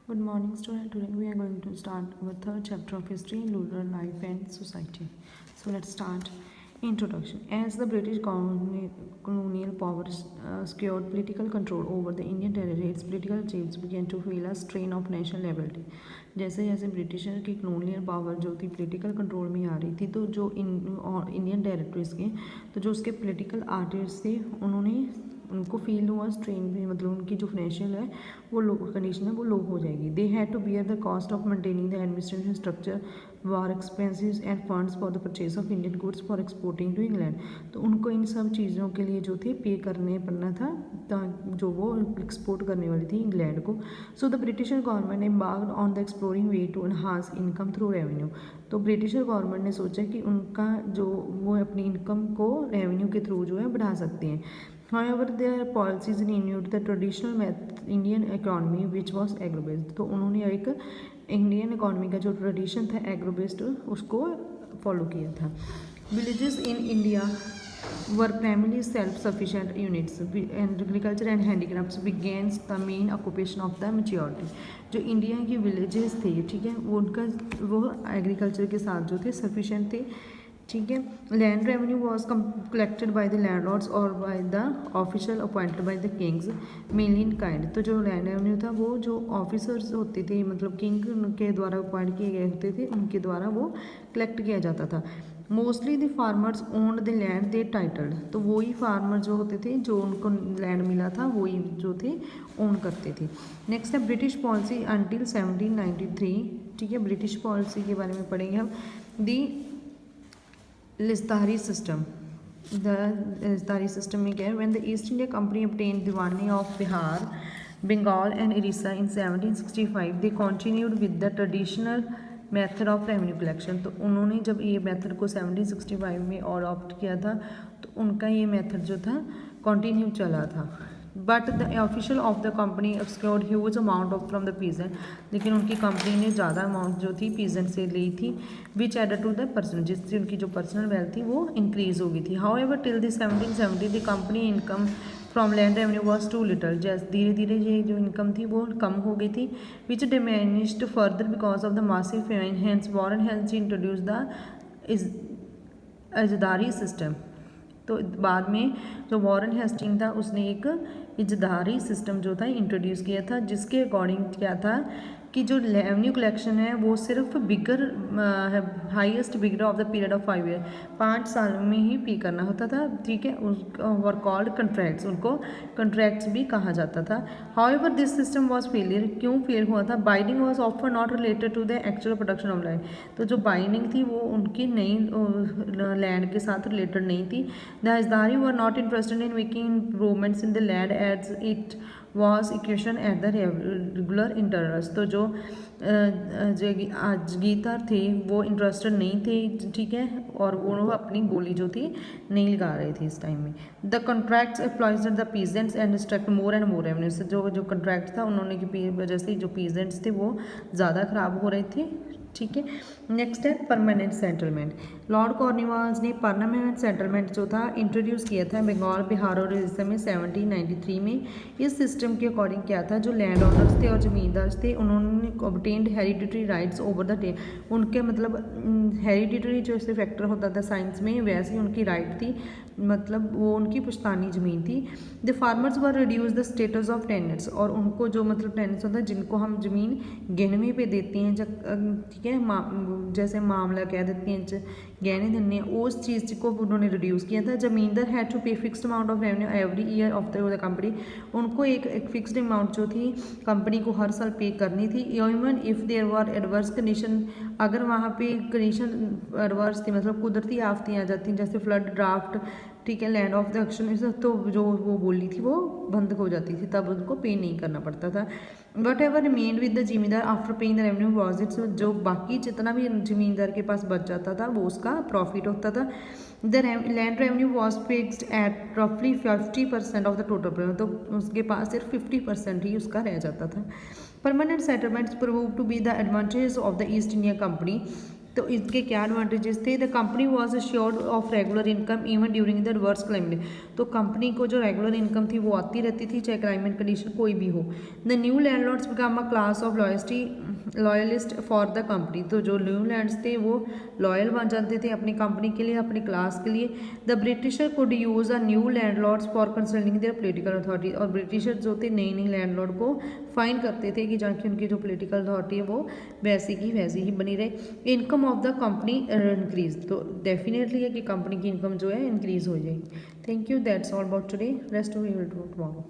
Good morning, student. Today we are going to start our third chapter of history, rural life and society. So let's start. Introduction. As the British colonial powers secured political control over the Indian territory, its political chiefs began to feel a strain of national liability. जैसे जैसे britisher की colonial power जो थी political control में आ रही थी, तो जो इंडियन टेरिटरीज के तो जो उसके पॉलिटिकल आर्टिस्ट थे उनको फील हुआ स्ट्रेन भी, मतलब उनकी जो फाइनेंशियल है वो लो कंडीशन है वो लो हो जाएगी. They had to bear the cost of maintaining the administration structure, war expenses and funds for the purchase of Indian goods for exporting to England. तो उनको इन सब चीज़ों के लिए जो थे पे करने पड़ना था जो वो एक्सपोर्ट करने वाली थी इंग्लैंड को. So the britisher government embarked on the exploring way to enhance income through revenue. तो ब्रिटिशर गवर्नमेंट ने सोचा कि उनका जो वो अपनी इनकम को रेवेन्यू के थ्रू जो है बढ़ा सकते हैं. However, their policies renewed the traditional Indian economy which was agro based. तो उन्होंने एक इंडियन इकोनॉमी का जो ट्रेडिशन था एग्रो बेस्ड उसको फॉलो किया था. Villages in India were primarily self sufficient units and agriculture and handicrafts begins the main occupation of the maturity. जो इंडिया की विलेजेस थे, ठीक है, वो उनका वो एग्रीकल्चर के साथ जो थे सफिशिएंट थे. ठीक है. Land revenue was collected by the landlords और by the official appointed by the kings mainly in kind. तो जो लैंड रेवेन्यू था वो जो ऑफिसर्स होते थे, मतलब किंग के द्वारा अपॉइंट किए गए होते थे, उनके द्वारा वो कलेक्ट किया जाता था. Mostly the farmers owned the land they titled. तो वही फार्मर जो होते थे जो उनको लैंड मिला था वही जो थे ओन करते थे. नेक्स्ट है ब्रिटिश पॉलिसी अंटिल 1793. ठीक है, ब्रिटिश पॉलिसी के बारे में पढ़ेंगे हम. दी लिस्तारी सिस्टम. द लिस्तारी सिस्टम में क्या है? When the East India Company obtained diwani of Bihar, Bengal and Orissa in 1765 they continued with the traditional method of revenue collection. तो उन्होंने जब ये मेथड को 1765 में अडॉप्ट किया था तो उनका ये मेथड जो था कंटिन्यू चला था. But the official of the company exacted huge amount of from the peasant. लेकिन उनकी कंपनी ने ज़्यादा अमाउंट जो थी पीजेंट से ली थी, विच एडेड टू द पर्सन, जिससे उनकी जो पर्सनल वेल्थ थी वो इंक्रीज हो गई थी. However till the 1770 the company income from land revenue was too little. जैसे धीरे धीरे ये जो इनकम थी वो कम हो गई थी, which diminished further because of the massive famine. Hence Warren हेल्स इंट्रोड्यूस द इजदारी सिस्टम. तो बाद में जो वॉरेन हेस्टिंग था उसने एक इजदारी सिस्टम जो था इंट्रोड्यूस किया था, जिसके अकॉर्डिंग क्या था कि जो रेवेन्यू कलेक्शन है वो सिर्फ bigger highest bigger of the period of 5 year 5 सालों में ही पे करना होता था. ठीक है, वर कॉल्ड कंट्रैक्ट्स. उनको कंट्रैक्ट्स भी कहा जाता था. However this system was failure. क्यों फेल हुआ था? Binding was offer not related to the actual production of land. तो जो बाइंडिंग थी वो उनकी नई लैंड के साथ रिलेटेड नहीं थी. The izaradari were not interested in making improvements in the land as it was equation at the regular intervals. तो जो गीतार थे वो इंटरेस्टेड नहीं थे, ठीक है, और वो अपनी बोली जो थी नहीं लगा रहे थे इस टाइम में. The contracts employs the peasants and distract more and more revenue. से जो कॉन्ट्रैक्ट था उन्होंने की वजह से जो पीजेंट्स थे वो ज़्यादा ख़राब हो रहे थे. ठीक है. नेक्स्ट है परमानेंट सेटलमेंट. लॉर्ड कॉर्नवालिस ने परमानेंट सेटलमेंट जो था इंट्रोड्यूस किया था बंगाल, बिहार और उड़ीसा में 1793 में. इस सिस्टम के अकॉर्डिंग क्या था, जो लैंड ओनर्स थे और ज़मींदार थे उन्होंने obtained hereditary rights over the day. उनके मतलब हेरिडिटरी जो से फैक्टर होता था साइंस में, वैसे ही उनकी राइट थी, मतलब वो उनकी पुश्तानी ज़मीन थी. The farmers were reduce the status of tenants. और उनको जो मतलब टेनेंट्स होता है जिनको हम ज़मीन गिनवे पे देते हैं, जब ठीक है जैसे मामला कह देते हैं गहने देने, उस चीज़ को उन्होंने रिड्यूस किया था. जमींदार हैड टू पे fixed amount of revenue every year of the company. उनको एक फिक्स्ड अमाउंट जो थी कंपनी को हर साल पे करनी थी. Even if there were adverse condition, अगर वहाँ पे कंडीशन एडवर्स थी, मतलब कुदरती आफतें आ जाती हैं जैसे फ्लड, ड्राफ्ट, ठीक है, लैंड ऑफ द एक्शन, तो जो वो बोली थी वो बंद हो जाती थी, तब उनको पे नहीं करना पड़ता था. Whatever remained with the zamindar after paying the revenue was its. जो बाकी जितना भी जमींदार के पास बच जाता था वो उसका प्रॉफिट होता था. The land revenue was fixed at रफली 50% ऑफ द टोटल रेवेन्यू. तो उसके पास सिर्फ 50% ही उसका रह जाता था. Permanent settlements prove to be the advantage of the East India Company. तो इसके क्या एडवांटेजेस थे? The company was assured of regular income even during the worse climate. तो कंपनी को जो रेगुलर इनकम थी वो आती रहती थी, चाहे क्लाइमेट कंडीशन कोई भी हो। The new landlords become a class of loyalist for the company. तो जो न्यू लैंड्स थे वो लॉयल बन जाते थे अपनी कंपनी के लिए, अपनी क्लास के लिए। The britisher could use a new landlords for consulting their political authority. और ब्रिटिशर जो थे नई नई लैंडलॉर्ड को फाइन करते थे कि जाके उनकी जो पोलिटिकल अथॉरिटी है वो वैसी की वैसी ही बनी रहे। Income of the company increase. तो डेफिनेटली है कि कंपनी की इनकम जो है इंक्रीज हो जाएगी। Thank you, that's all about today, rest we will do tomorrow.